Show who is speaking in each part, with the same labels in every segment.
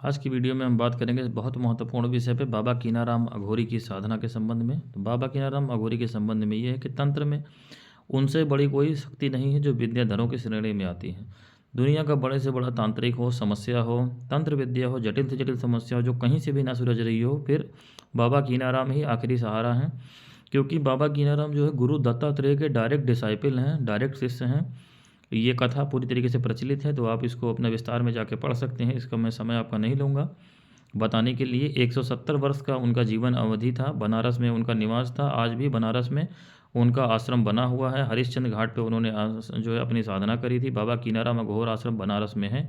Speaker 1: आज की वीडियो में हम बात करेंगे बहुत महत्वपूर्ण विषय पे बाबा कीनाराम अघोरी की साधना के संबंध में। तो बाबा कीनाराम अघोरी के संबंध में ये है कि तंत्र में उनसे बड़ी कोई शक्ति नहीं है जो विद्याधरों की श्रेणी में आती है। दुनिया का बड़े से बड़ा तांत्रिक हो, समस्या हो, तंत्र विद्या हो, जटिल से जटिल समस्या हो, जो कहीं से भी ना सुलझ रही हो, फिर बाबा कीनाराम ही आखिरी सहारा हैं। क्योंकि बाबा कीनाराम जो है गुरु दत्तात्रेय के डायरेक्ट डिसाइपल हैं, डायरेक्ट शिष्य हैं। ये कथा पूरी तरीके से प्रचलित है, तो आप इसको अपने विस्तार में जाके पढ़ सकते हैं। इसका मैं समय आपका नहीं लूँगा बताने के लिए। 170 वर्ष का उनका जीवन अवधि था। बनारस में उनका निवास था। आज भी बनारस में उनका आश्रम बना हुआ है। हरिश्चंद्र घाट पे उन्होंने जो है अपनी साधना करी थी। बाबा कीनाराम अघोर आश्रम बनारस में है।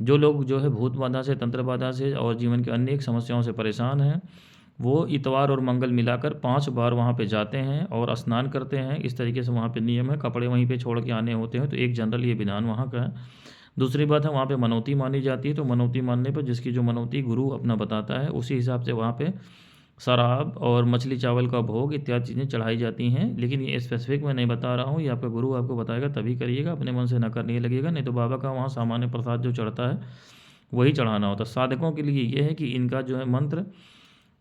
Speaker 1: जो लोग जो है भूत बाधा से, तंत्र बाधा से और जीवन के अनेक समस्याओं से परेशान हैं, वो इतवार और मंगल मिलाकर 5 बार वहाँ पे जाते हैं और स्नान करते हैं। इस तरीके से वहाँ पे नियम है, कपड़े वहीं पे छोड़ के आने होते हैं। तो एक जनरल ये विधान वहाँ का है। दूसरी बात है, वहाँ पे मनौती मानी जाती है। तो मनौती मानने पर जिसकी जो मनौती गुरु अपना बताता है, उसी हिसाब से वहाँ पे शराब और मछली चावल का भोग इत्यादि चीज़ें चढ़ाई जाती हैं। लेकिन ये स्पेसिफिक मैं नहीं बता रहा हूँ, ये आपका गुरु आपको बताएगा तभी करिएगा, अपने मन से न करने लगेगा। नहीं तो बाबा का वहाँ सामान्य प्रसाद जो चढ़ता है वही चढ़ाना होता है। साधकों के लिए ये है कि इनका जो है मंत्र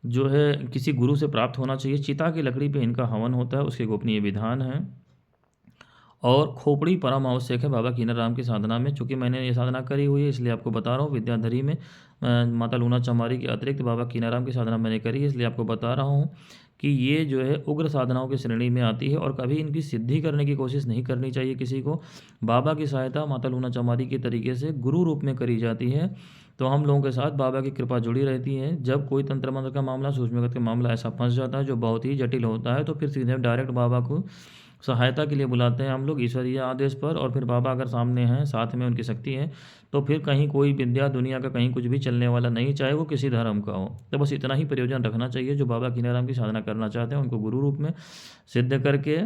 Speaker 1: जो है किसी गुरु से प्राप्त होना चाहिए। चिता की लकड़ी पे इनका हवन होता है, उसके गोपनीय विधान है। और खोपड़ी परम आवश्यक है बाबा कीनाराम की साधना में। चूँकि मैंने ये साधना करी हुई है इसलिए आपको बता रहा हूँ। विद्याधरी में माता लूना चमारी के अतिरिक्त बाबा कीनाराम की साधना मैंने करी है, इसलिए आपको बता रहा हूँ कि ये जो है उग्र साधनाओं की श्रेणी में आती है और कभी इनकी सिद्धि करने की कोशिश नहीं करनी चाहिए किसी को। बाबा की सहायता माता लूना चमारी के तरीके से गुरु रूप में करी जाती है। तो हम लोगों के साथ बाबा की कृपा जुड़ी रहती है। जब कोई तंत्र मंत्र का मामला, सूक्ष्मगत का मामला ऐसा फंस जाता है जो बहुत ही जटिल होता है, तो फिर सीधे डायरेक्ट बाबा को सहायता के लिए बुलाते हैं हम लोग ईश्वरीय आदेश पर। और फिर बाबा अगर सामने हैं, साथ में उनकी शक्ति है, तो फिर कहीं कोई विद्या दुनिया का कहीं कुछ भी चलने वाला नहीं, चाहे वो किसी धर्म का हो। तो बस इतना ही प्रयोजन रखना चाहिए। जो बाबा कीनाराम की साधना करना चाहते हैं उनको गुरु रूप में सिद्ध करके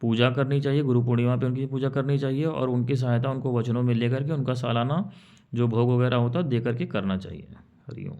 Speaker 1: पूजा करनी चाहिए। गुरु पूर्णिमा पे उनकी पूजा करनी चाहिए और उनकी सहायता उनको वचनों में लेकर के उनका सालाना जो भोग वगैरह होता है दे करके करना चाहिए। हरिओम।